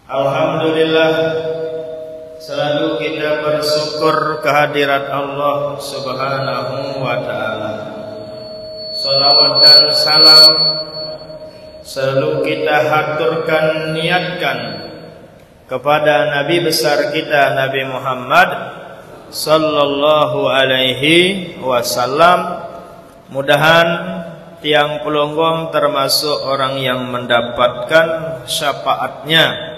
Alhamdulillah, selalu kita bersyukur kehadirat Allah Subhanahu wa ta'ala. Salawat dan salam selalu kita haturkan, niatkan kepada Nabi besar kita, Nabi Muhammad sallallahu alaihi wasallam. Mudahan tiang pelonggong termasuk orang yang mendapatkan syafaatnya,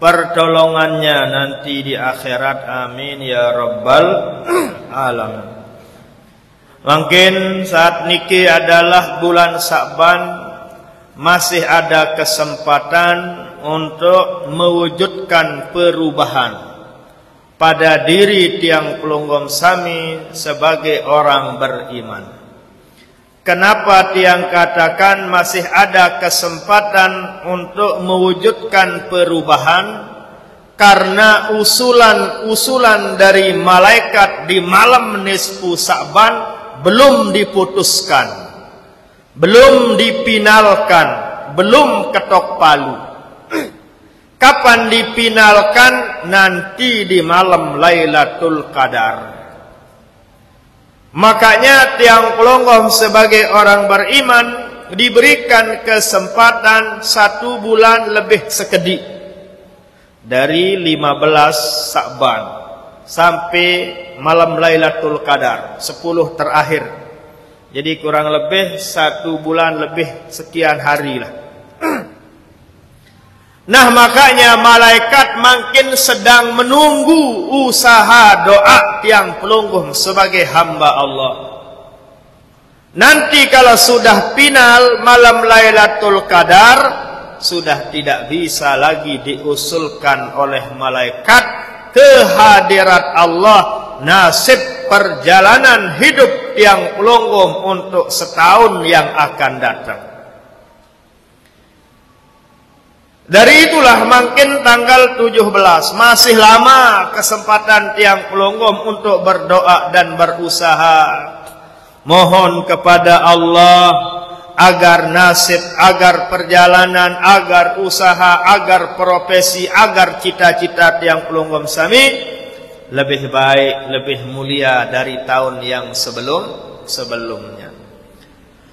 pertolongannya nanti di akhirat. Amin ya rabbal alamin. Mungkin saat niki adalah bulan Sa'ban, masih ada kesempatan untuk mewujudkan perubahan pada diri tiang pelonggong sami sebagai orang beriman. Kenapa tiang katakan masih ada kesempatan untuk mewujudkan perubahan? Karena usulan-usulan dari malaikat di malam nisfu Sa'ban belum diputuskan, belum dipinalkan, belum ketok palu. Kapan dipinalkan? Nanti di malam Lailatul Qadar. Makanya tiang pelonggong sebagai orang beriman diberikan kesempatan 1 bulan lebih sekedip, dari 15 Sa'ban sampai malam Lailatul Qadar 10 terakhir. Jadi kurang lebih 1 bulan lebih sekian hari lah. Nah, makanya malaikat makin sedang menunggu usaha doa tiang pelungguh sebagai hamba Allah. Nanti kalau sudah final malam Lailatul Qadar, sudah tidak bisa lagi diusulkan oleh malaikat kehadirat Allah. Nasib perjalanan hidup tiang pelungguh untuk setahun yang akan datang. Dari itulah makin tanggal 17 masih lama kesempatan tiang pelonggom untuk berdoa dan berusaha. Mohon kepada Allah agar nasib, agar perjalanan, agar usaha, agar profesi, agar cita-cita tiang pelonggom sami lebih baik, lebih mulia dari tahun yang sebelumnya.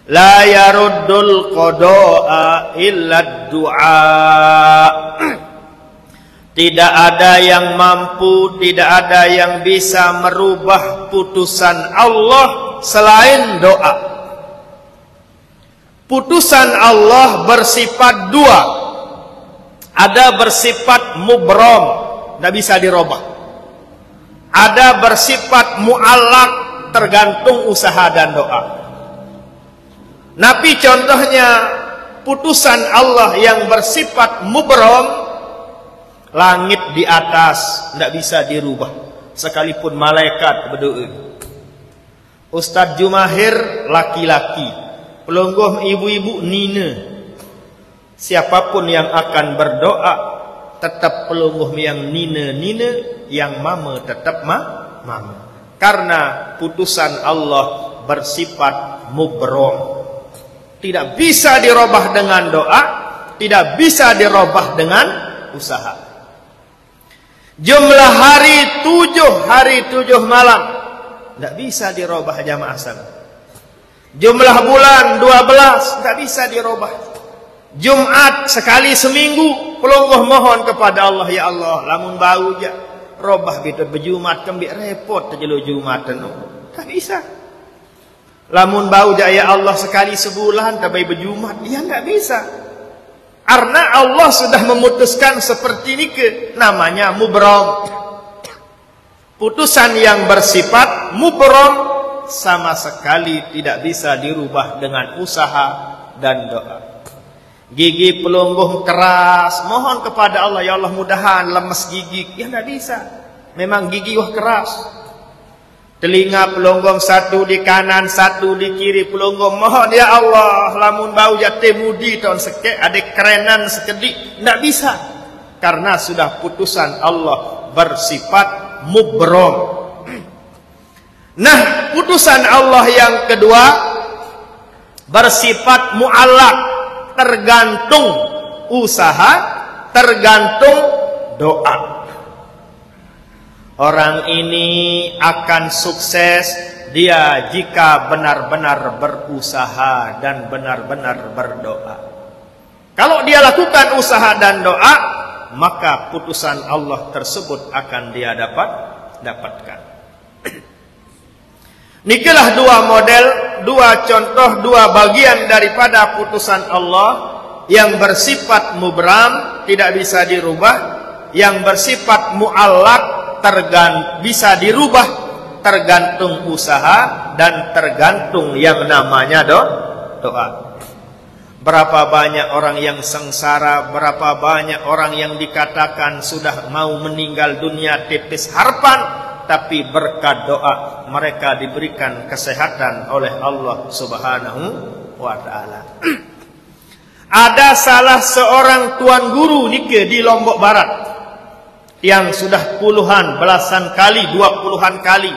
La yaruddul qada'a illa du'a. Tidak ada yang mampu, tidak ada yang bisa merubah putusan Allah selain doa. Putusan Allah bersifat dua. Ada bersifat mubrom, tidak bisa dirubah. Ada bersifat mu'allaq, tergantung usaha dan doa. Nabi contohnya putusan Allah yang bersifat mubrom, langit di atas tidak bisa dirubah sekalipun malaikat berdoa. Ustadz Jumahir laki-laki, pelungguh ibu-ibu nina. Siapapun yang akan berdoa tetap pelungguh yang nina-nina, yang mama tetap mama. Karena putusan Allah bersifat mubrom. Tidak bisa dirubah dengan doa, tidak bisa dirubah dengan usaha. Jumlah hari 7 malam tidak bisa dirubah jamaah salam. Jumlah bulan 12 tidak bisa dirubah. Jumat sekali seminggu pelungguh mohon kepada Allah, ya Allah, lamun bau je robah gitu berjumat kembik repot terjelu Jumat tak bisa. Lamun bau je ya Allah sekali sebulan tabai berjumat, ya enggak bisa. Karena Allah sudah memutuskan seperti ini, namanya mubrom. Putusan yang bersifat mubrom sama sekali tidak bisa dirubah dengan usaha dan doa. Gigi pelungguh keras, mohon kepada Allah, ya Allah mudahan lemes gigi, ya enggak bisa. Memang gigi keras. Telinga pelonggong satu di kanan, satu di kiri pelonggong. Mohon ya Allah, lamun bau jate mudi tahun sekek, ada kerenan sekedik. Tidak bisa. Karena sudah putusan Allah bersifat mubrom. Nah, putusan Allah yang kedua bersifat mu'allaq, tergantung usaha tergantung doa. Orang ini akan sukses dia jika benar-benar berusaha dan benar-benar berdoa. Kalau dia lakukan usaha dan doa, maka putusan Allah tersebut akan dia dapatkan. Nikalah dua model, dua contoh, dua bagian daripada putusan Allah yang bersifat mubram, tidak bisa dirubah, yang bersifat mu'allaq, bisa dirubah, tergantung usaha dan tergantung yang namanya doa. Berapa banyak orang yang sengsara, berapa banyak orang yang dikatakan sudah mau meninggal dunia tipis harapan, tapi berkat doa mereka diberikan kesehatan oleh Allah Subhanahu wa ta'ala. Ada salah seorang tuan guru nikah di Lombok Barat yang sudah puluhan, belasan kali, 20-an kali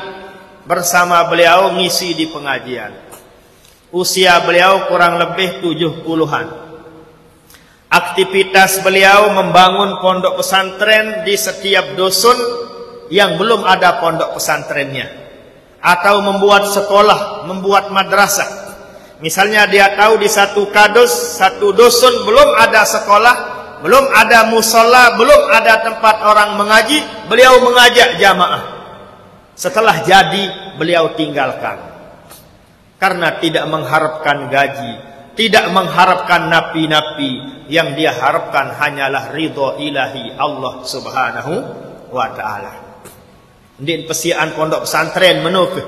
bersama beliau ngisi di pengajian. Usia beliau kurang lebih 70-an. Aktivitas beliau membangun pondok pesantren di setiap dusun yang belum ada pondok pesantrennya, atau membuat sekolah, membuat madrasah. Misalnya dia tahu di satu dusun belum ada sekolah, belum ada musola, belum ada tempat orang mengaji, beliau mengajak jamaah. Setelah jadi, beliau tinggalkan. Karena tidak mengharapkan gaji, tidak mengharapkan napi-napi, yang dia harapkan hanyalah ridho ilahi Allah Subhanahu wa ta'ala. Di pesiaan pondok pesantren menukah.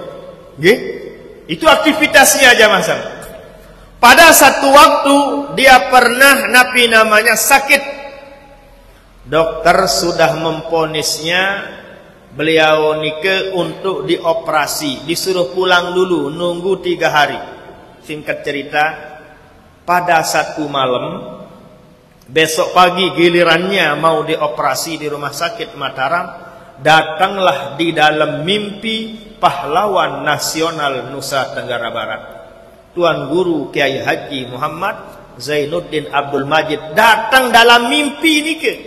Itu aktivitasnya aja masa. Pada satu waktu dia pernah napi namanya sakit. Dokter sudah memponisnya beliau nikah untuk dioperasi, disuruh pulang dulu, nunggu 3 hari. Singkat cerita, pada satu malam, besok pagi gilirannya mau dioperasi di rumah sakit Mataram, datanglah di dalam mimpi pahlawan nasional Nusa Tenggara Barat, Tuan Guru Kiai Haji Muhammad Zainuddin Abdul Majid, datang dalam mimpi nikah.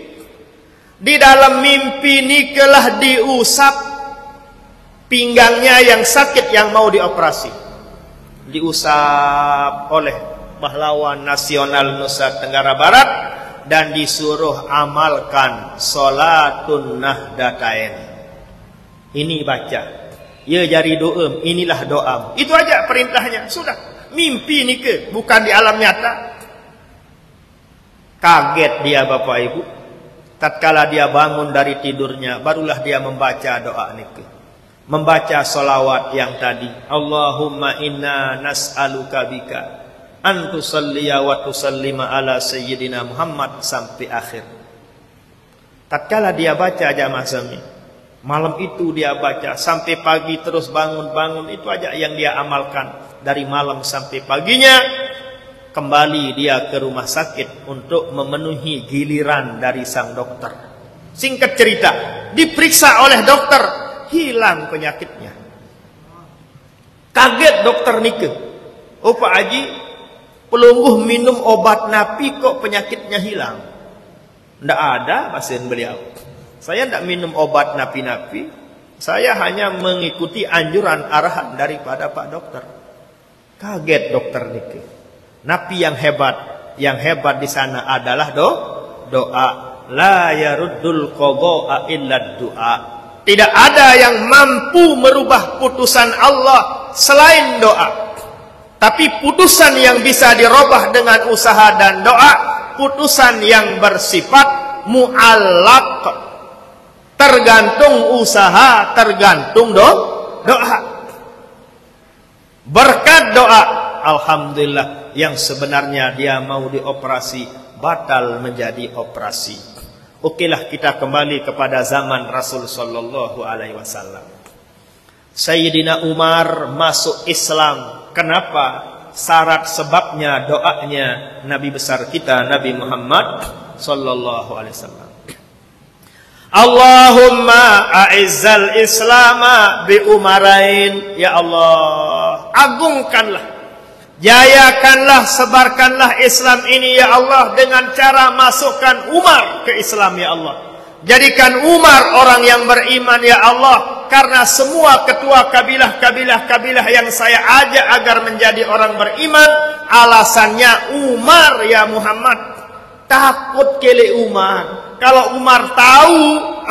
Di dalam mimpi nikalah diusap pinggangnya yang sakit yang mau dioperasi. Diusap oleh pahlawan nasional Nusa Tenggara Barat dan disuruh amalkan sholatun nahdatain. Ini baca. Ya jari doa, inilah doa. Itu aja perintahnya. Sudah. Mimpi nikah, bukan di alam nyata. Kaget dia Bapak Ibu. Tatkala dia bangun dari tidurnya, barulah dia membaca doa nikah. Membaca solawat yang tadi. Allahumma inna nas'aluka bika antusalliya wa tusallima ala sayyidina Muhammad sampai akhir. Tatkala dia baca jamaah sami, malam itu dia baca sampai pagi, terus bangun-bangun, itu aja yang dia amalkan. Dari malam sampai paginya, kembali dia ke rumah sakit untuk memenuhi giliran dari sang dokter. Singkat cerita, diperiksa oleh dokter, hilang penyakitnya. Kaget dokter nikah. Oh Pak Haji, pelungguh minum obat napi kok penyakitnya hilang? Tidak ada, pasien beliau. Saya tidak minum obat napi-napi. Saya hanya mengikuti anjuran arahan daripada Pak Dokter. Kaget dokter nikah. Napi yang hebat di sana adalah doa. La yaruddul qada'a illa doa. Tidak ada yang mampu merubah putusan Allah selain doa. Tapi putusan yang bisa dirubah dengan usaha dan doa, putusan yang bersifat mu'allaq. Tergantung usaha, tergantung doa. Berkat doa, alhamdulillah, yang sebenarnya dia mau dioperasi, batal menjadi operasi. Okelah kita kembali kepada zaman Rasul sallallahu alaihi wasallam. Sayyidina Umar masuk Islam. Kenapa? Syarat sebabnya doanya Nabi besar kita Nabi Muhammad sallallahu alaihi wasallam. Allahumma a'izzal islama bi umarain. Ya Allah, agungkanlah Jayakanlah, sebarkanlah Islam ini ya Allah dengan cara masukkan Umar ke Islam ya Allah. Jadikan Umar orang yang beriman ya Allah. Karena semua ketua kabilah yang saya ajak agar menjadi orang beriman, alasannya Umar ya Muhammad. Takut kele Umar. Kalau Umar tahu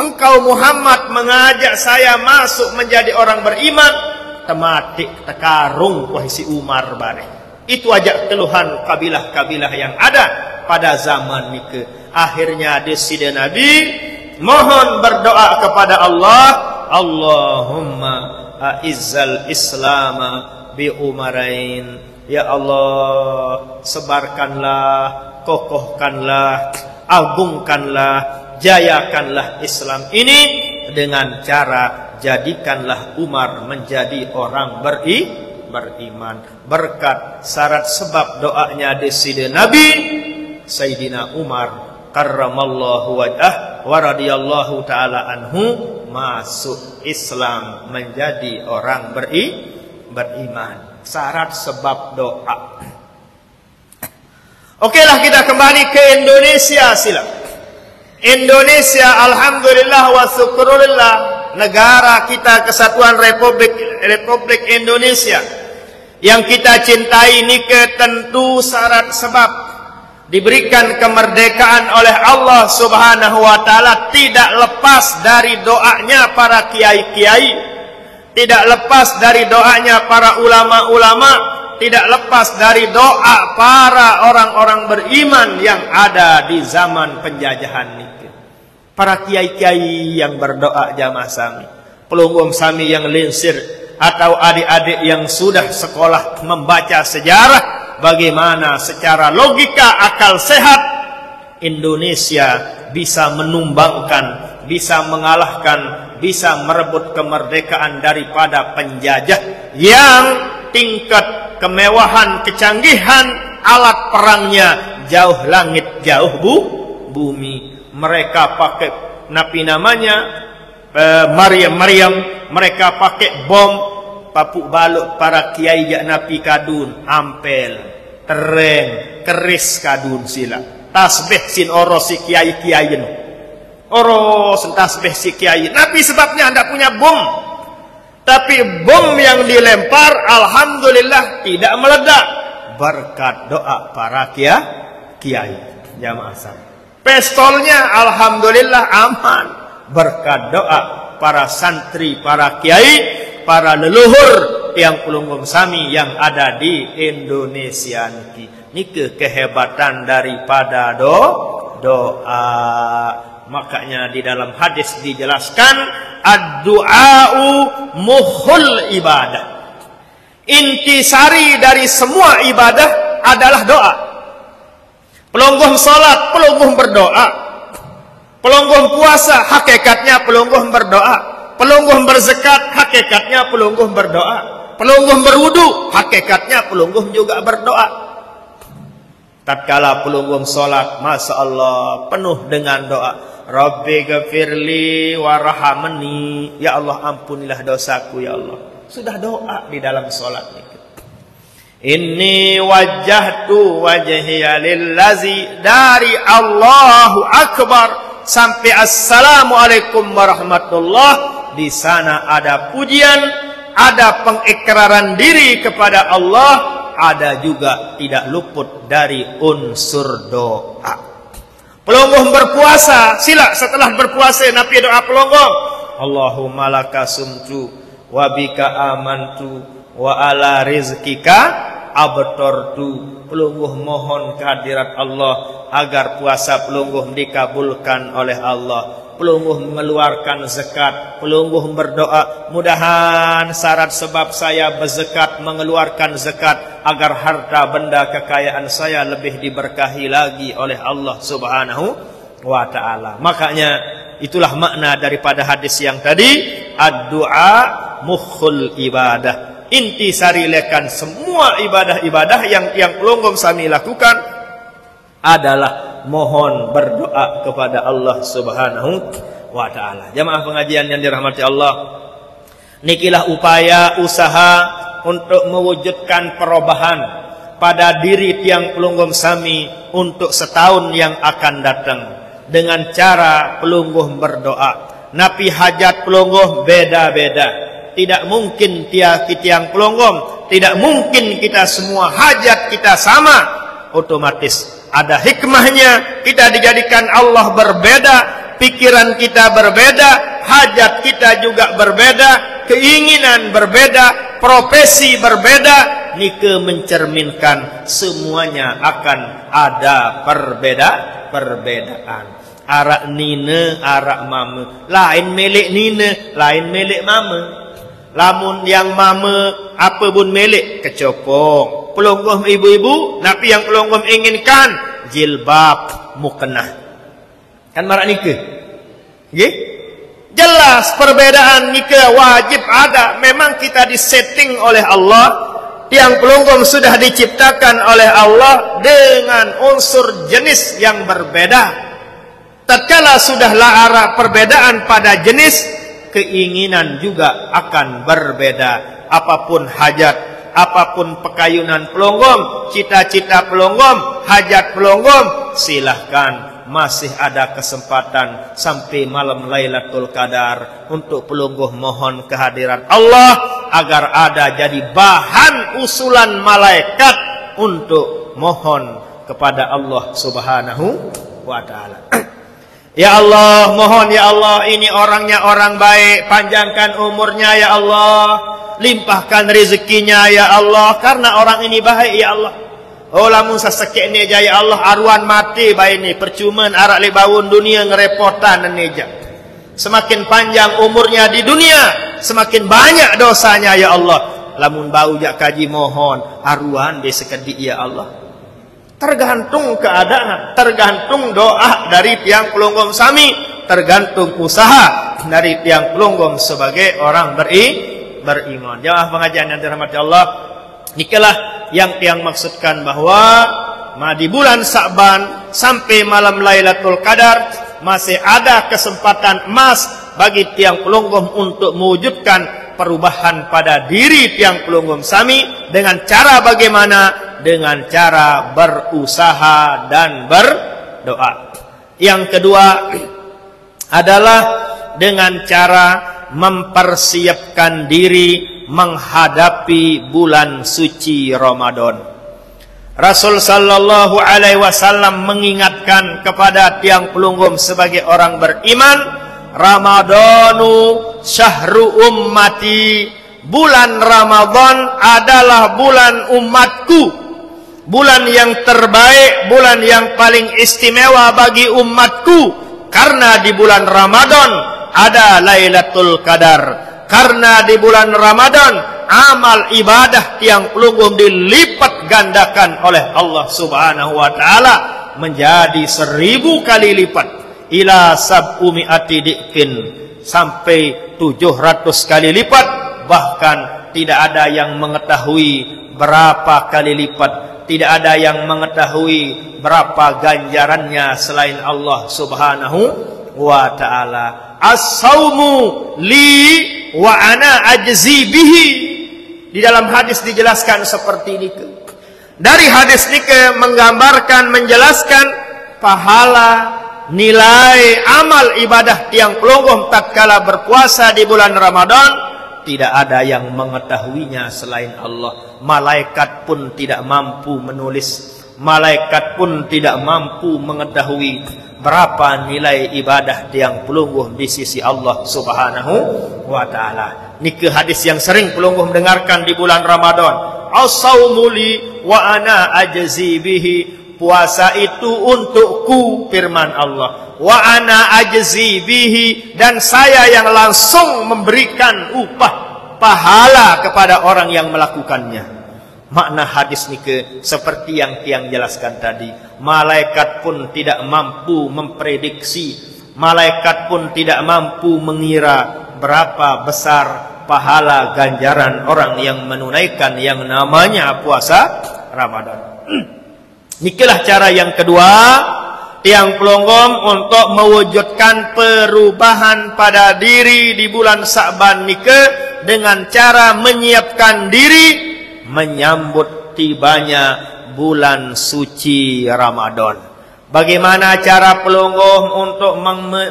engkau Muhammad mengajak saya masuk menjadi orang beriman, tematik tekarung wahai si Umar bareng. Itu aja keluhan kabilah-kabilah yang ada pada zaman itu. Akhirnya disida Nabi mohon berdoa kepada Allah, Allahumma a'izzal Islama bi Umarain. Ya Allah, sebarkanlah, kokohkanlah, agungkanlah, jayakanlah Islam ini dengan cara jadikanlah Umar menjadi orang beriman. Berkat syarat sebab doanya disida Nabi, Sayyidina Umar karramallahu wajhah wa radhiyallahu taala anhu masuk Islam menjadi orang beriman. Syarat sebab doa. Okelah kita kembali ke Indonesia sila. Indonesia alhamdulillah wa syukurillah, negara kita Kesatuan Republik Indonesia yang kita cintai ini tentu syarat sebab diberikan kemerdekaan oleh Allah Subhanahu wa taala tidak lepas dari doanya para kiai-kiai, tidak lepas dari doanya para ulama-ulama, tidak lepas dari doa para orang-orang beriman yang ada di zaman penjajahan ini. Para kiai-kiai yang berdoa jamaah sami, pelunggung sami yang linsir, atau adik-adik yang sudah sekolah membaca sejarah, bagaimana secara logika akal sehat Indonesia bisa menumbangkan, bisa mengalahkan, bisa merebut kemerdekaan daripada penjajah yang tingkat kemewahan, kecanggihan alat perangnya jauh langit, jauh bumi. Mereka pakai napi namanya Maryam, mereka pakai bom papuk baluk para kiai jak napi kadun, ampel, tereng, keris kadun sila. Tasbih sin oros si kiai-kiai no. Oros tasbih si kiai. Napi sebabnya anda punya bom. Tapi bom yang dilempar alhamdulillah tidak meledak berkat doa para kiai. Jamaah sah. Pistolnya alhamdulillah aman berkat doa para santri, para kiai, para leluhur yang pelunggung sami yang ada di Indonesia niki kehebatan daripada doa. Makanya di dalam hadis dijelaskan ad-du'a'u mukhul ibadah. Intisari dari semua ibadah adalah doa. Pelunggung salat, pelunggung berdoa. Pelunggung puasa, hakikatnya pelunggung berdoa. Pelunggung berzakat, hakikatnya pelunggung berdoa. Pelunggung berwudu, hakikatnya pelunggung juga berdoa. Tatkala pelunggung salat, masya Allah, penuh dengan doa. Rabbi ghafirli warhamni, ya Allah ampunilah dosaku ya Allah. Sudah doa di dalam salat ini. Inni wajjahtu wajhiya lillazi, dari Allahu Akbar sampai assalamualaikum warahmatullah. Di sana ada pujian, ada pengikraran diri kepada Allah, ada juga tidak luput dari unsur doa. Pelunggung berpuasa, sila setelah berpuasa napi doa pelunggung. Allahumma laka sumtu wa bika amantu wa ala rizkika abtortu. Pelungguh mohon kehadirat Allah agar puasa pelungguh dikabulkan oleh Allah. Pelungguh mengeluarkan zakat, pelungguh berdoa, mudahan syarat sebab saya berzakat, mengeluarkan zakat agar harta benda kekayaan saya lebih diberkahi lagi oleh Allah Subhanahu wa taala. Makanya itulah makna daripada hadis yang tadi, ad-du'a mukhul ibadah. Intisari lekan semua ibadah-ibadah yang pelunggung sami lakukan adalah mohon berdoa kepada Allah Subhanahu wa taala. Jamaah pengajian yang dirahmati Allah, nikilah upaya usaha untuk mewujudkan perubahan, pada diri tiang pelungguh sami untuk setahun yang akan datang dengan cara pelungguh berdoa. Napi hajat pelungguh beda-beda. Tidak mungkin tiang pelungguh, tidak mungkin kita semua hajat kita sama. Otomatis ada hikmahnya kita dijadikan Allah berbeda, pikiran kita berbeda, hajat kita juga berbeda, keinginan berbeda, profesi berbeda. Nike mencerminkan semuanya akan ada perbedaan. Arak nina, arak mama, lain milik nina, lain milik mama. Lamun yang mama apa pun milik kecopong. Pelungguh ibu-ibu, napi yang pelungguh inginkan jilbab muknah. Kan marak nikah. Nggih? Jelas perbedaan nikah wajib ada. Memang kita disetting oleh Allah. Tiang pelungguh sudah diciptakan oleh Allah dengan unsur jenis yang berbeda. Tatkala sudahlah arah perbedaan pada jenis, keinginan juga akan berbeda. Apapun hajat, apapun pekayunan pelungguh, cita-cita pelungguh, hajat pelungguh, silahkan. Masih ada kesempatan sampai malam Lailatul Qadar untuk pelungguh mohon kehadiran Allah agar ada jadi bahan usulan malaikat untuk mohon kepada Allah Subhanahu wa taala. Ya Allah, mohon ya Allah, ini orangnya orang baik, panjangkan umurnya ya Allah, limpahkan rezekinya ya Allah, karena orang ini baik ya Allah. Oh lamun sesekik ni aja ya Allah, arwan mati baik ni, percuma arak lebawun dunia ngerepotan neja. Semakin panjang umurnya di dunia, semakin banyak dosanya ya Allah. Lamun bau jak kaji mohon, arwan dia sekedik ya Allah. Tergantung keadaan, tergantung doa dari tiang pelungguh sami, tergantung usaha dari tiang pelungguh sebagai orang beriman. Jamaah pengajian yang dirahmati Allah, inilah yang tiang maksudkan bahwa di bulan Sa'ban sampai malam Lailatul Qadar masih ada kesempatan emas bagi tiang pelungguh untuk mewujudkan perubahan pada diri tiang pelungguh sami dengan cara bagaimana? Dengan cara berusaha dan berdoa. Yang kedua adalah dengan cara mempersiapkan diri menghadapi bulan suci Ramadan. Rasul sallallahu alaihi wasallam mengingatkan kepada tiang pelungguh sebagai orang beriman, Ramadanu syahru ummati, bulan Ramadan adalah bulan umatku, bulan yang terbaik, bulan yang paling istimewa bagi umatku, karena di bulan Ramadan ada Lailatul Qadar. Karena di bulan Ramadan amal ibadah tiang pelungguh dilipat gandakan oleh Allah Subhanahu wa taala menjadi 1000 kali lipat, ila sab'umi'ati dikin, sampai 700 kali lipat. Bahkan tidak ada yang mengetahui berapa kali lipat, tidak ada yang mengetahui berapa ganjarannya selain Allah Subhanahu wa taala. As-saumu li wa ana ajzi bihi. Di dalam hadis dijelaskan seperti ini. Dari hadis ini menggambarkan, menjelaskan pahala, nilai amal ibadah tiang pelungguh tatkala berpuasa di bulan Ramadan. Tidak ada yang mengetahuinya selain Allah. Malaikat pun tidak mampu menulis, malaikat pun tidak mampu mengetahui berapa nilai ibadah tiang pelungguh di sisi Allah Subhanahu wa taala. Ini hadis yang sering pelungguh mendengarkan di bulan Ramadan. As-saumu li wa ana ajzi bihi. Puasa itu untukku, firman Allah. Wa ana ajzi bihi, dan saya yang langsung memberikan upah pahala kepada orang yang melakukannya. Makna hadis ni seperti yang tiang jelaskan tadi. Malaikat pun tidak mampu memprediksi, malaikat pun tidak mampu mengira berapa besar pahala ganjaran orang yang menunaikan yang namanya puasa Ramadan. Inilah cara yang kedua tiang pelungguh untuk mewujudkan perubahan pada diri di bulan Sa'ban nike, dengan cara menyiapkan diri menyambut tibanya bulan suci Ramadan. Bagaimana cara pelungguh untuk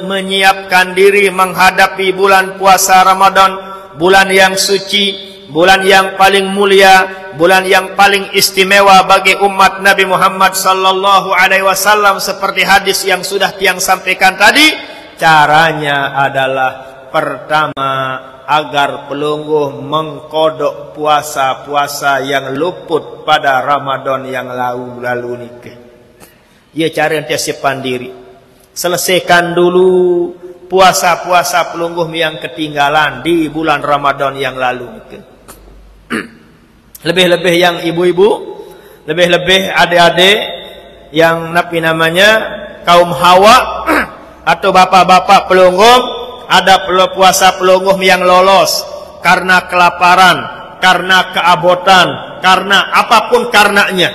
menyiapkan diri menghadapi bulan puasa Ramadan, bulan yang suci, bulan yang paling mulia, bulan yang paling istimewa bagi umat Nabi Muhammad sallallahu alaihi wasallam, seperti hadis yang sudah tiang sampaikan tadi. Caranya adalah pertama, agar pelungguh mengkodok puasa-puasa yang luput pada Ramadan yang lalu nikah. Ia cara yang siapkan diri. Selesaikan dulu puasa-puasa pelungguh yang ketinggalan di bulan Ramadan yang lalu. Lebih-lebih yang ibu-ibu, lebih-lebih adik-adik yang namanya kaum hawa atau bapak-bapak pelungguh, ada puasa pelungguh yang lolos karena kelaparan, karena keabotan, karena apapun karenanya,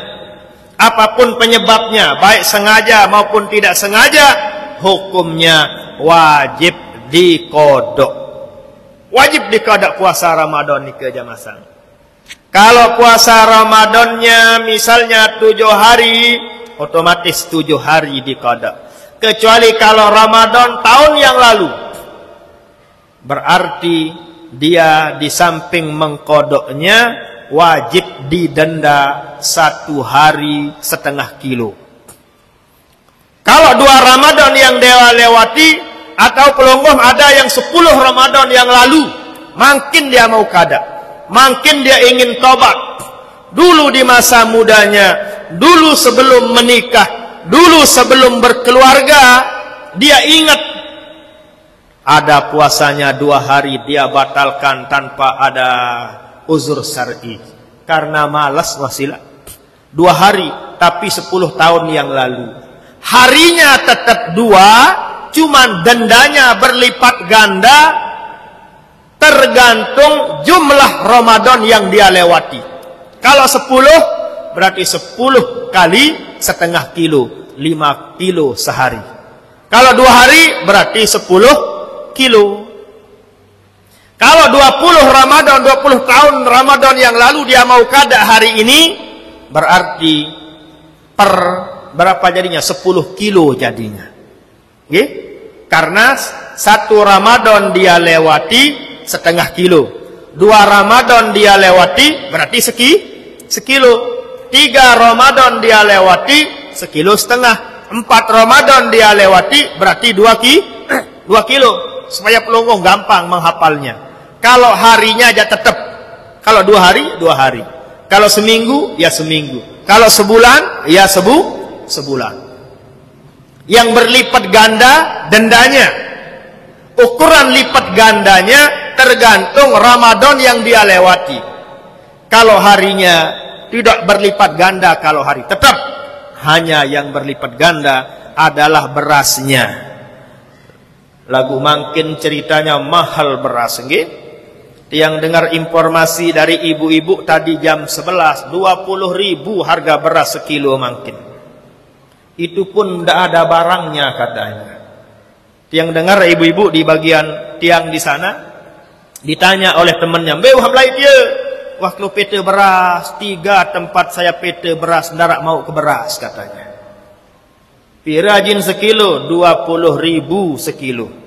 apapun penyebabnya, baik sengaja maupun tidak sengaja, hukumnya wajib dikodok. Wajib dikodok puasa Ramadan ni ke jamaah. Kalau puasa Ramadannya misalnya 7 hari, otomatis 7 hari dikodok. Kecuali kalau Ramadan tahun yang lalu, berarti dia di samping mengkodoknya wajib didenda 1,5 hari kilo. Kalau 2 Ramadan yang dia lewati, atau pelungguh ada yang 10 Ramadan yang lalu, makin dia mau kada, makin dia ingin tobat. Dulu di masa mudanya, dulu sebelum menikah, dulu sebelum berkeluarga, dia ingat ada puasanya 2 hari, dia batalkan tanpa ada uzur syar'i. Karena malas wasilah. 2 hari, tapi 10 tahun yang lalu. Harinya tetap 2, cuman dendanya berlipat ganda, tergantung jumlah Ramadan yang dia lewati. Kalau 10, berarti 10 kali 1,5 kilo, 5 kilo sehari. Kalau 2 hari, berarti 10 kilo. Kalau 20 Ramadan, 20 tahun Ramadan yang lalu dia mau kada hari ini, berarti per berapa jadinya? 10 kilo jadinya. Okay? Karena 1 Ramadan dia lewati 1,5 kilo. 2 Ramadan dia lewati berarti sekilo. 3 Ramadan dia lewati 1,5 kilo. 4 Ramadan dia lewati berarti 2 kilo. Supaya pelungguh gampang menghafalnya. Kalau harinya aja tetap. Kalau 2 hari, 2 hari. Kalau seminggu, ya seminggu. Kalau sebulan, ya sebulan. Yang berlipat ganda dendanya. Ukuran lipat gandanya tergantung Ramadan yang dia lewati. Kalau harinya tidak berlipat ganda, kalau hari tetap hanya yang berlipat ganda adalah berasnya. Lagu makin ceritanya mahal beras, nggih. Yang dengar informasi dari ibu-ibu tadi jam 11, 20.000 harga beras sekilo makin. Itu pun tidak ada barangnya katanya. Yang dengar ibu-ibu di bagian tiang di sana, ditanya oleh temannya, "Mbak, hamlai dia waktu PT beras, 3 tempat saya PT beras, ndarak mau ke beras," katanya. Pirajin sekilo, 20.000 sekilo.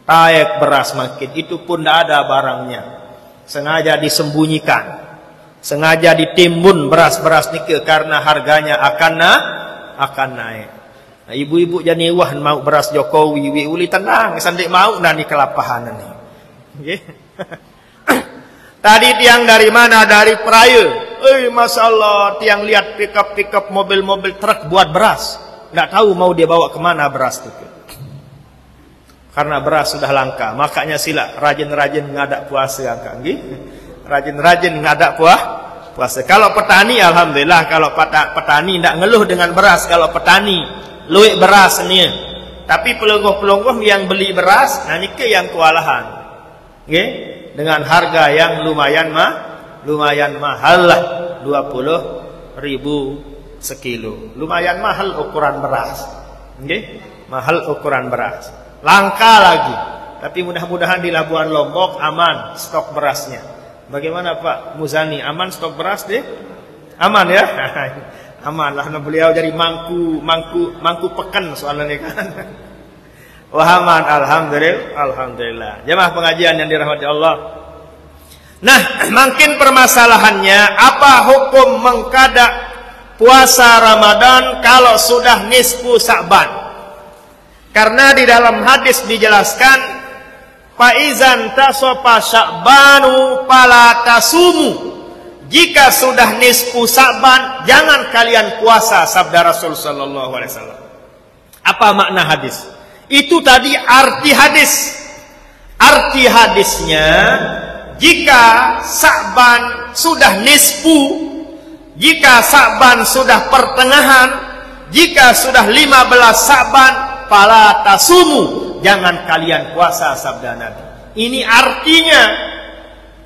Taek beras makin, itu pun tidak ada barangnya. Sengaja disembunyikan, sengaja ditimbun beras-beras nike karena harganya akan naik. Nah, ibu-ibu jadi wah mau beras Jokowi, uli tenang, sandik mau nani kelapahan nih. Okay? Tadi tiang dari mana? Dari Peraya. Masya Allah, tiang lihat pick-up mobil-mobil truk buat beras. Nggak tahu mau dia bawa kemana beras itu. Karena beras sudah langka, makanya sila rajin-rajin ngadak puasa angka, rajin-rajin ngadak puasa. Kalau petani, alhamdulillah, kalau petani tidak ngeluh dengan beras. Kalau petani luik beras ni, tapi pelungguh-pelungguh yang beli beras, nah nike yang kewalahan, dengan harga yang lumayan mahal lah, 20.000 sekilo, lumayan mahal ukuran beras, mahal ukuran beras. Langka lagi, tapi mudah-mudahan di Labuan Lombok aman stok berasnya. Bagaimana Pak Muzani, aman stok beras deh? Aman ya? Aman lah, beliau jadi mangku pekan soalnya kan. Wah aman, alhamdulillah. Jemaah pengajian yang dirahmati Allah. Nah, makin permasalahannya apa hukum mengkada puasa Ramadan kalau sudah nisfu Sa'ban? Karena di dalam hadis dijelaskan, faizan tasofa Sya'banu fala tasumu. Jika sudah nisfu Sa'ban, jangan kalian puasa, sabda Rasul sallallahu alaihi wasallam. Apa makna hadis? Itu tadi arti hadis. Arti hadisnya, jika Sa'ban sudah nisfu, jika Sa'ban sudah pertengahan, jika sudah 15 Sa'ban, fala tasumu, jangan kalian puasa, sabda Nabi. Ini artinya.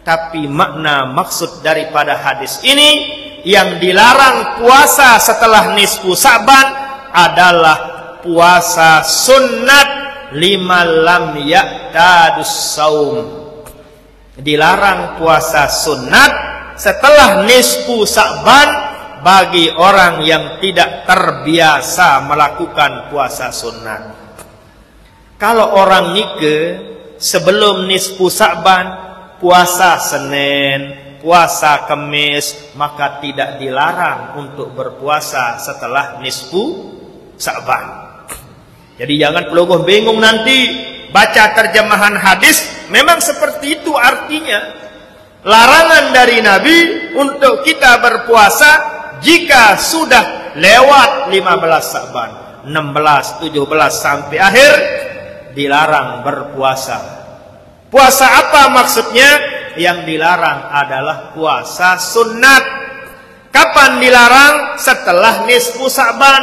Tapi makna maksud daripada hadis ini, yang dilarang puasa setelah nisfu Sa'ban adalah puasa sunnat lima lam ya'tadus saum. Dilarang puasa sunnat setelah nisfu Sa'ban bagi orang yang tidak terbiasa melakukan puasa sunnat. Kalau orang nikah sebelum nisfu Sa'ban, puasa Senin, puasa Kamis, maka tidak dilarang untuk berpuasa setelah nisfu Sa'ban. Jadi jangan pelogoh bingung nanti baca terjemahan hadis, memang seperti itu artinya. Larangan dari Nabi untuk kita berpuasa jika sudah lewat 15 Sa'ban, 16, 17 sampai akhir dilarang berpuasa. Puasa apa maksudnya? Yang dilarang adalah puasa sunnat. Kapan dilarang? Setelah nisfu Sa'ban.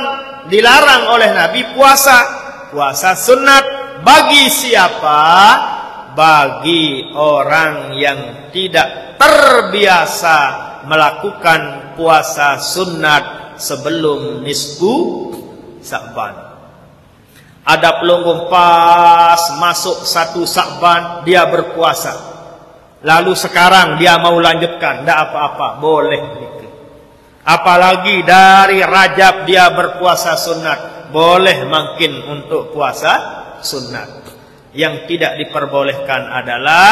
Dilarang oleh Nabi puasa sunnat. Bagi siapa? Bagi orang yang tidak terbiasa melakukan puasa sunnat sebelum nisfu Sa'ban. Ada pelunggung pas masuk 1 Sa'ban dia berpuasa. Lalu sekarang dia mau lanjutkan, tidak apa-apa, boleh. Apalagi dari Rajab dia berpuasa sunat, boleh makin untuk puasa sunat. Yang tidak diperbolehkan adalah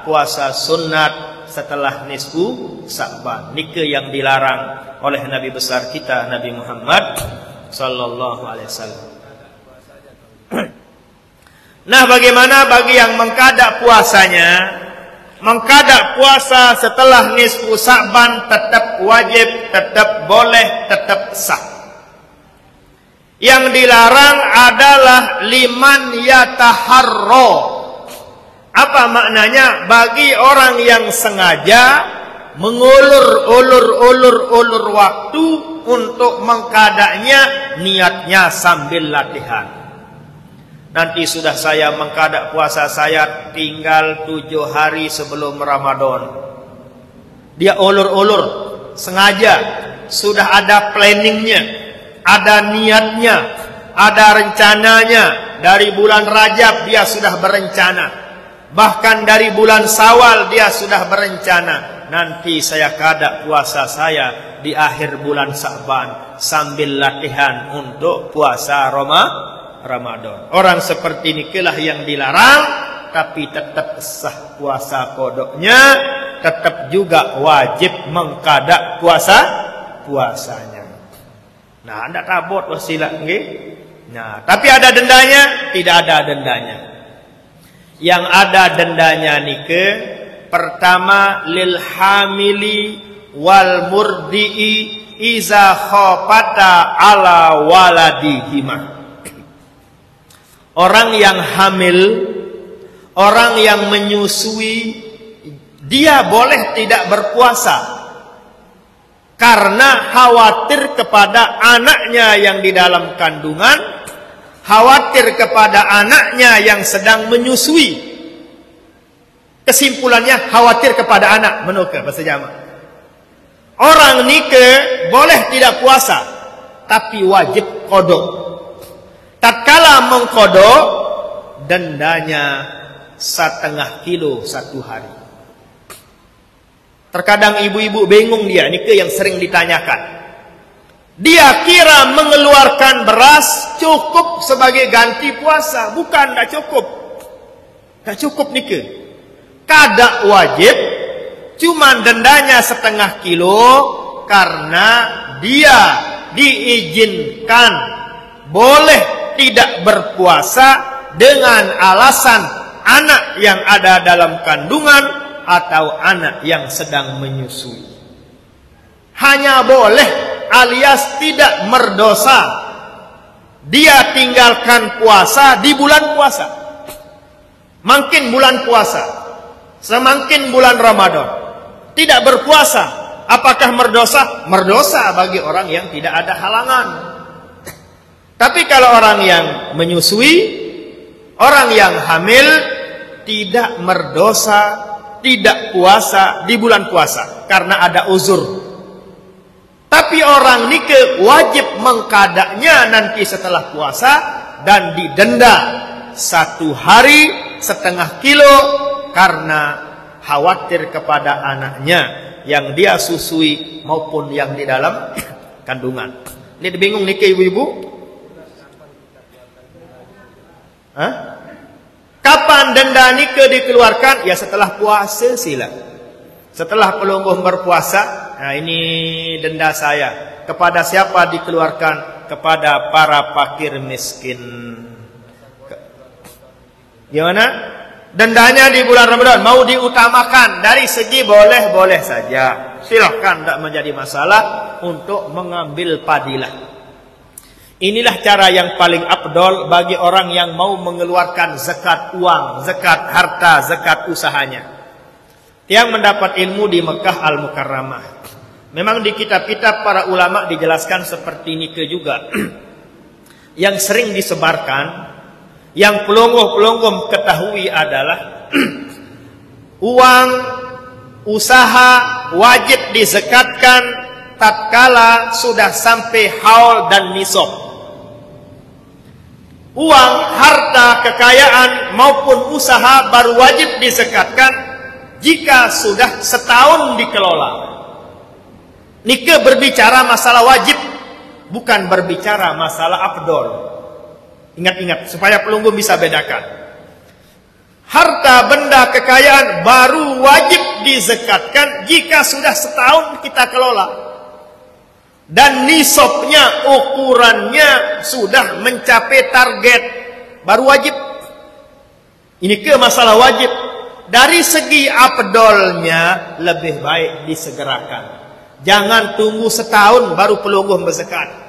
puasa sunat setelah nisfu Sa'ban. Nikah yang dilarang oleh Nabi besar kita Nabi Muhammad sallallahu alaihi wasallam. Nah, bagaimana bagi yang mengkada puasanya? Mengkada puasa setelah nisfu Sa'ban tetap wajib, tetap boleh, tetap sah. Yang dilarang adalah liman yataharro. Apa maknanya? Bagi orang yang sengaja mengulur waktu untuk mengkadanya, niatnya sambil latihan. Nanti sudah saya mengkadak puasa saya tinggal 7 hari sebelum Ramadan. Dia ulur-ulur, sengaja, sudah ada planningnya, ada niatnya, ada rencananya. Dari bulan Rajab dia sudah berencana. Bahkan dari bulan Syawal dia sudah berencana. Nanti saya kadak puasa saya di akhir bulan Sa'ban sambil latihan untuk puasa Ramadan. Orang seperti ini lah yang dilarang, tapi tetap sah puasa kodoknya, tetap juga wajib mengkadak puasanya. Nah, anda tabot wasilah nggih. Nah, tapi ada dendanya? Tidak ada dendanya. Yang ada dendanya nike, pertama lil hamili wal murdi'i iza khafata ala waladihima. Orang yang hamil, orang yang menyusui, dia boleh tidak berpuasa karena khawatir kepada anaknya yang di dalam kandungan, khawatir kepada anaknya yang sedang menyusui. Kesimpulannya khawatir kepada anak, menukar bahasa Jawa. Orang nikah boleh tidak puasa, tapi wajib qada. Tatkala mengkodok, dendanya 1,5 kilo 1 hari. Terkadang ibu-ibu bingung dia, nikah yang sering ditanyakan. Dia kira mengeluarkan beras cukup sebagai ganti puasa. Bukan, tak cukup. Tak cukup nikah. Kada wajib, cuman dendanya 0,5 kilo karena dia diizinkan boleh tidak berpuasa dengan alasan anak yang ada dalam kandungan atau anak yang sedang menyusui. Hanya boleh alias tidak merdosa dia tinggalkan puasa di bulan puasa. Makin bulan puasa, semakin bulan Ramadan tidak berpuasa, apakah merdosa? Merdosa bagi orang yang tidak ada halangan. Tapi kalau orang yang menyusui, orang yang hamil, tidak merdosa, tidak puasa di bulan puasa karena ada uzur. Tapi orang nikah wajib mengkadanya nanti setelah puasa dan didenda 1 hari 0,5 kilo karena khawatir kepada anaknya yang dia susui maupun yang di dalam kandungan. Ini bingung nikah ibu-ibu? Hah? Kapan denda nikah dikeluarkan? Ya setelah puasa sila. Setelah pelungguh berpuasa, nah ini denda saya. Kepada siapa dikeluarkan? Kepada para fakir miskin. Gimana? Dendanya di bulan Ramadan mau diutamakan dari segi boleh-boleh saja. Silahkan, tidak menjadi masalah untuk mengambil padilah. Inilah cara yang paling afdol bagi orang yang mau mengeluarkan zakat uang, zakat harta, zakat usahanya. Yang mendapat ilmu di Mekah Al-Mukarramah. Memang di kitab-kitab para ulama dijelaskan seperti ini juga. Yang sering disebarkan, yang pelungguh-pelungguh ketahui adalah uang usaha wajib dizakatkan tatkala sudah sampai haul dan nisab. Uang, harta, kekayaan maupun usaha baru wajib dizakatkan jika sudah setahun dikelola. Nikah berbicara masalah wajib, bukan berbicara masalah afdol. Ingat-ingat supaya pelungguh bisa bedakan. Harta, benda, kekayaan baru wajib dizakatkan jika sudah setahun kita kelola. Dan nisabnya, ukurannya sudah mencapai target, baru wajib. Ini ke masalah wajib. Dari segi afdolnya lebih baik disegerakan. Jangan tunggu setahun baru pelungguh berzakat.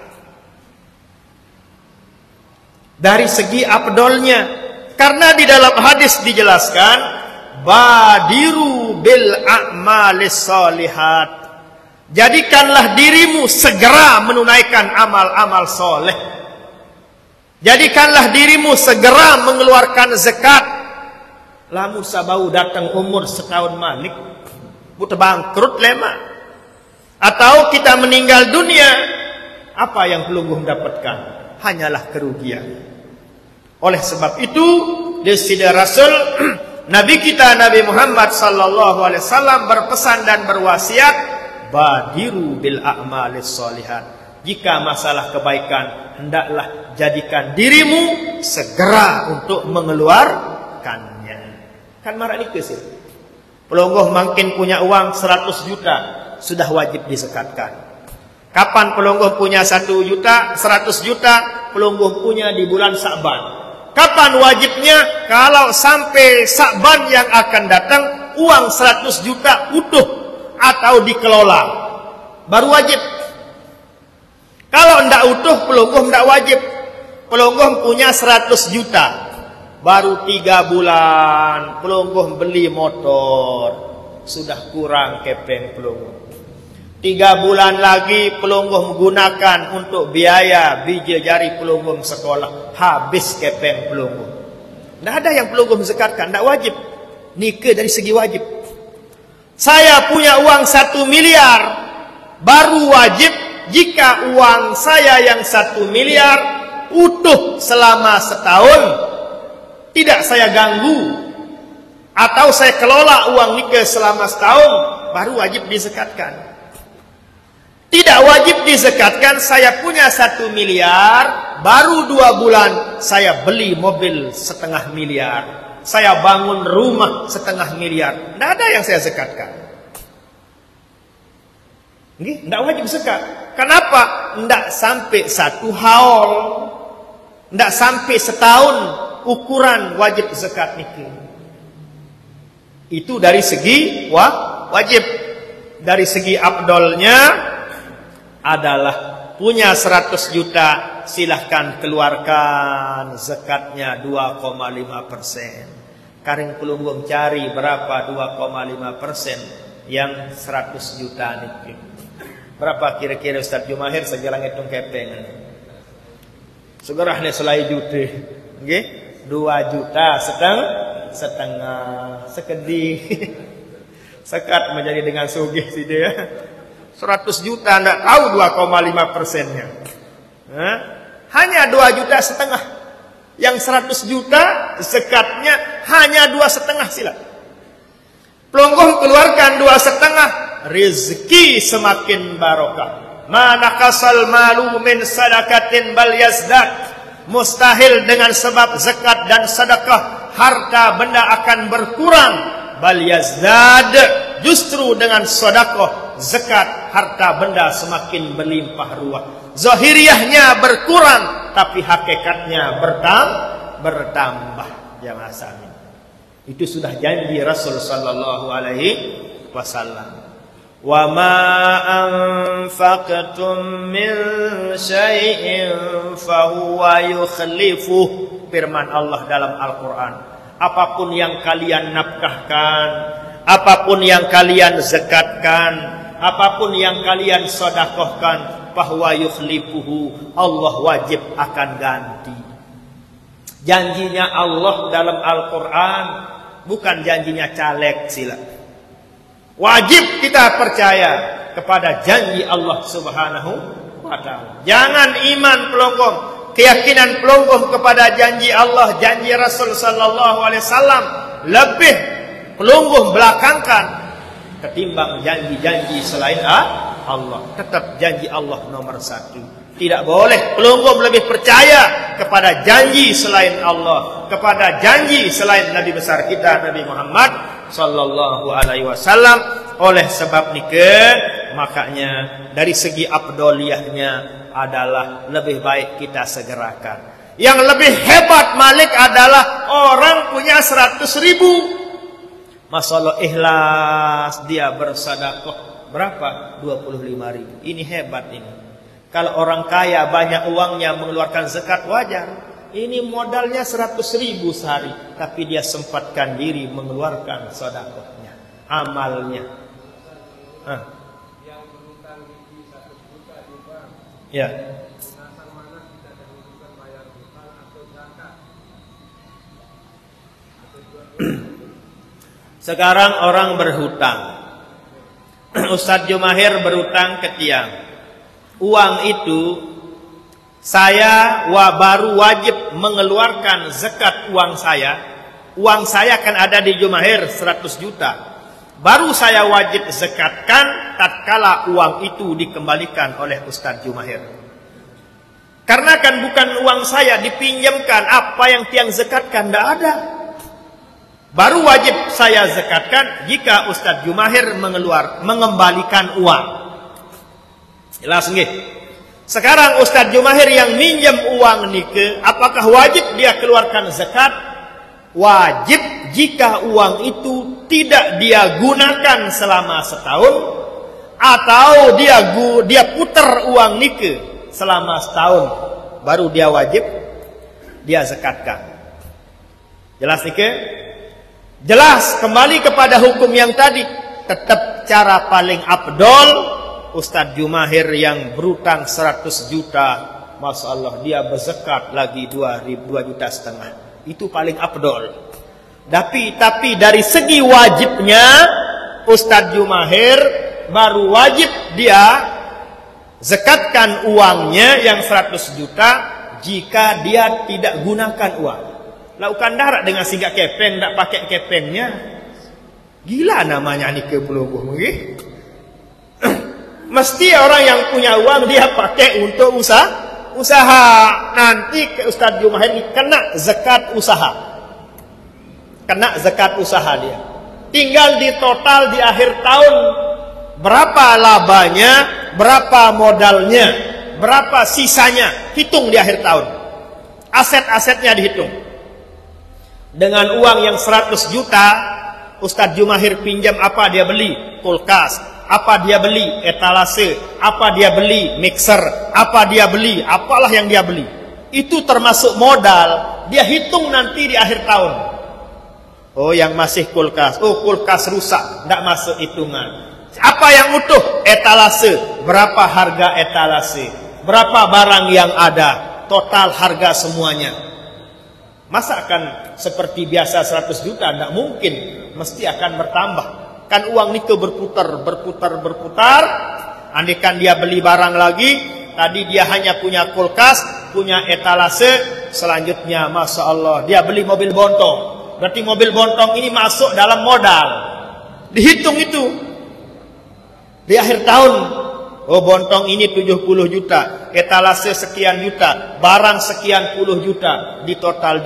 Dari segi afdolnya, karena di dalam hadis dijelaskan badiru bil a'malis shalihat. Jadikanlah dirimu segera menunaikan amal-amal soleh. Jadikanlah dirimu segera mengeluarkan zakat. Lamu sabau datang umur setahun malik, buta bangkrut lema. Atau kita meninggal dunia, apa yang pelungguh dapatkan? Hanyalah kerugian. Oleh sebab itu, Desida Rasul Nabi kita Nabi Muhammad sallallahu alaihi wasallam berpesan dan berwasiat, badiru bil a'malis sholihat. Jika masalah kebaikan, hendaklah jadikan dirimu segera untuk mengeluarkannya. Kan marah nikah sih. Pelungguh makin punya uang 100 juta, sudah wajib disekatkan. Kapan pelungguh punya 1 juta, 100 juta, pelungguh punya di bulan Sa'ban. Kapan wajibnya? Kalau sampai Sa'ban yang akan datang, uang 100 juta utuh atau dikelola, baru wajib. Kalau tidak utuh, pelungguh tidak wajib. Pelungguh punya 100 juta, baru 3 bulan pelungguh beli motor, sudah kurang kepeng pelungguh. 3 bulan lagi pelungguh menggunakan untuk biaya biji jari pelungguh sekolah, habis kepeng pelungguh. Tidak ada yang pelungguh zakatkan, tidak wajib. Nikah dari segi wajib. Saya punya uang 1 miliar, baru wajib jika uang saya yang 1 miliar utuh selama setahun, tidak saya ganggu, atau saya kelola uang nikah selama setahun, baru wajib dizakatkan. Tidak wajib dizakatkan, saya punya 1 miliar, baru 2 bulan saya beli mobil 1,5 miliar. Saya bangun rumah 1,5 miliar. Tidak ada yang saya zakatkan. Tidak wajib zakat. Kenapa? Tidak sampai 1 haul. Tidak sampai setahun ukuran wajib zakat niki. Itu dari segi wajib. Dari segi afdolnya adalah punya 100 juta, silahkan keluarkan zakatnya 2,5%. Karing pelunggung cari berapa 2,5% yang 100 juta niki. Berapa kira-kira Ustaz Jumahir segera ngitung kepeng. Segera nih selai juta. Nggih, 2 juta setengah sekedih. Sekat menjadi dengan sugih sih dia. 100 juta enggak tahu 2,5%-nya. Hanya 2,5 juta. Yang 100 juta zakatnya hanya 2,5 sila. Pelunggung keluarkan 2,5, rezeki semakin barokah. Ma naqasal malu min sadaqatin bal yazdad. Mustahil dengan sebab zakat dan sedekah harta benda akan berkurang, bal yazdad, justru dengan sedekah zakat harta benda semakin berlimpah ruah. Zahiriyahnya berkurang tapi hakikatnya bertambah. Jamaah sekalian, itu sudah janji Rasul sallallahu alaihi wasallam. Wa ma anfaqtum min syai'in fahuwa yukhlifuh. Firman Allah dalam Al-Quran. Apapun yang kalian nafkahkan, apapun yang kalian zakatkan, apapun yang kalian sedekahkan, fahuwa yukhlifuhu, Allah wajib akan ganti. Janjinya Allah dalam Al-Quran bukan janjinya caleg sila. Wajib kita percaya kepada janji Allah Subhanahu wa ta'ala. Jangan iman pelongkong, keyakinan pelongkong kepada janji Allah, janji Rasul sallallahu alaihi wasallam lebih pelongkong belakangkan ketimbang janji-janji selain Allah. Tetap janji Allah nomor 1. Tidak boleh pelongkong lebih percaya kepada janji selain Allah, kepada janji selain Nabi besar kita Nabi Muhammad sallallahu alaihi wasallam. Oleh sebab nikah, makanya dari segi afdoliyahnya adalah lebih baik kita segerakan. Yang lebih hebat Malik adalah orang punya 100.000, masalah ikhlas dia bersedekah berapa? 25.000. Ini hebat ini. Kalau orang kaya banyak uangnya mengeluarkan zakat wajar. Ini modalnya 100.000 sehari, tapi dia sempatkan diri mengeluarkan sedekahnya, amalnya. Yang berhutang gigi 1 juta di bank. Ya. Lunasan mana tidak ada urusan bayar hutang atau zakat. Sekarang orang berhutang. Ustadz Jumahir berhutang ke tiang. Uang itu saya baru wajib mengeluarkan zakat uang saya. Uang saya kan ada di Jumahir 100 juta. Baru saya wajib zakatkan tatkala uang itu dikembalikan oleh Ustadz Jumahir. Karena kan bukan uang saya dipinjamkan, apa yang tiang zakatkan tidak ada. Baru wajib saya zakatkan jika Ustadz Jumahir mengembalikan uang. Jelas nggih? Sekarang Ustadz Jumahir yang minjam uang nike, apakah wajib dia keluarkan zakat? Wajib jika uang itu tidak dia gunakan selama setahun, atau dia putar uang nike selama setahun, baru dia wajib dia zakatkan. Jelas nike? Jelas. Kembali kepada hukum yang tadi, tetap cara paling afdol Ustadz Jumahir yang berutang 100 juta, Masya Allah dia berzakat lagi 2,5 juta. Itu paling afdol. Tapi dari segi wajibnya Ustadz Jumahir baru wajib dia zakatkan uangnya yang 100 juta jika dia tidak gunakan uang. Laukan darat dengan singgah kepeng, tidak pakai kepengnya. Gila namanya nike pelungguh nggih. Mesti orang yang punya uang dia pakai untuk usaha. Nanti ke Ustaz Jumahir ini kena zakat usaha. Kena zakat usaha dia. Tinggal di total di akhir tahun berapa labanya, berapa modalnya, berapa sisanya, hitung di akhir tahun. Aset-asetnya dihitung. Dengan uang yang 100 juta, Ustaz Jumahir pinjam apa dia beli? Kulkas. Apa dia beli? Etalase. Apa dia beli? Mixer. Apa dia beli? Apalah yang dia beli. Itu termasuk modal. Dia hitung nanti di akhir tahun. Oh, yang masih kulkas. Oh, kulkas rusak. Tidak masuk hitungan. Apa yang utuh? Etalase. Berapa harga etalase? Berapa barang yang ada? Total harga semuanya. Masa akan seperti biasa 100 juta? Tidak mungkin. Mesti akan bertambah. Kan uang itu berputar. Andaikan dia beli barang lagi, tadi dia hanya punya kulkas, punya etalase, selanjutnya Masya Allah dia beli mobil bontong. Berarti mobil bontong ini masuk dalam modal. Dihitung itu di akhir tahun. Oh, bontong ini 70 juta, etalase sekian juta, barang sekian puluh juta. Di total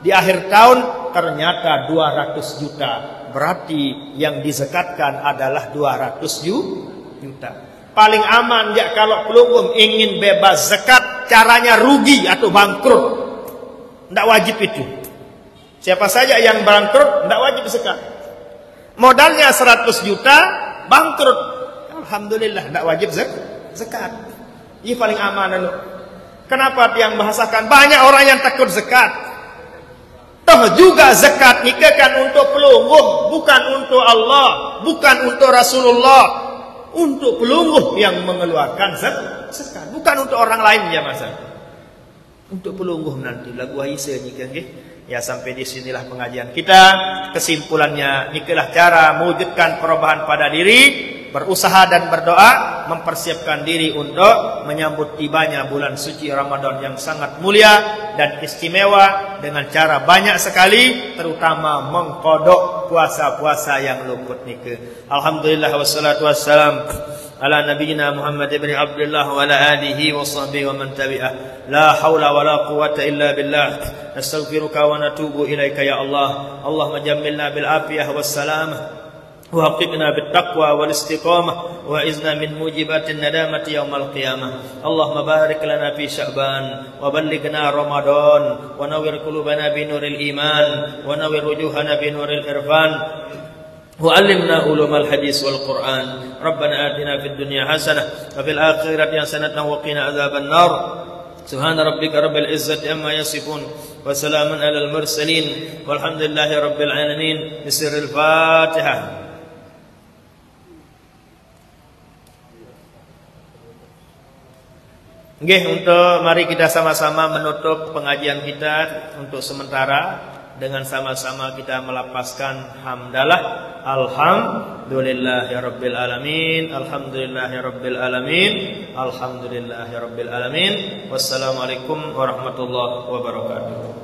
di akhir tahun ternyata 200 juta. Berarti yang dizakatkan adalah 200 juta. Paling aman ya kalau pelungguh ingin bebas zakat, caranya rugi atau bangkrut. Tidak wajib itu. Siapa saja yang bangkrut tidak wajib zakat. Modalnya 100 juta, bangkrut. Alhamdulillah tidak wajib zakat. Ini paling aman. Kenapa yang bahasakan? Banyak orang yang takut zakat. Toh juga zakat nikahkan untuk pelungguh, bukan untuk Allah, bukan untuk Rasulullah, untuk pelungguh yang mengeluarkan zakat, bukan untuk orang lain ya masa. Untuk pelungguh nanti lagu Aisyah nikah nggih. Ya, sampai di sinilah pengajian kita. Kesimpulannya, nikahlah cara mewujudkan perubahan pada diri, berusaha dan berdoa, mempersiapkan diri untuk menyambut tibanya bulan suci Ramadan yang sangat mulia dan istimewa dengan cara banyak sekali, terutama mengkodok puasa-puasa yang luput nikah. Alhamdulillah wassalatu wassalam ala nabiyyina Muhammad ibn Abdullah wa ala alihi wa sahbihi wa man tabi'ah. La haula wa la quwwata illa billah. Nastaghfiruka wa natubu ilaika ya Allah. Allahumma jammilna bil afiyah was salamah وحققنا بالتقوى والاستقامة وإذنا من موجبات الندامة يوم القيامة. اللهم بارك لنا في شعبان وبلغنا رمضان ونور قلوبنا بنور الإيمان ونور وجوهنا بنور الإرفان وعلمنا علوم الحديث والقرآن. ربنا آتنا في الدنيا حسنة وفي الآخرة حسنة وقنا عذاب النار. سبحان ربك رب العزة عما يصفون وسلام على المرسلين والحمد لله رب العالمين. بسر الفاتحة. Mari kita sama-sama menutup pengajian kita untuk sementara dengan sama-sama kita melapaskan hamdalah. Alhamdulillahirabbil alamin. Alhamdulillahirabbil alamin. Alhamdulillahirabbil alamin. Wassalamualaikum warahmatullahi wabarakatuh.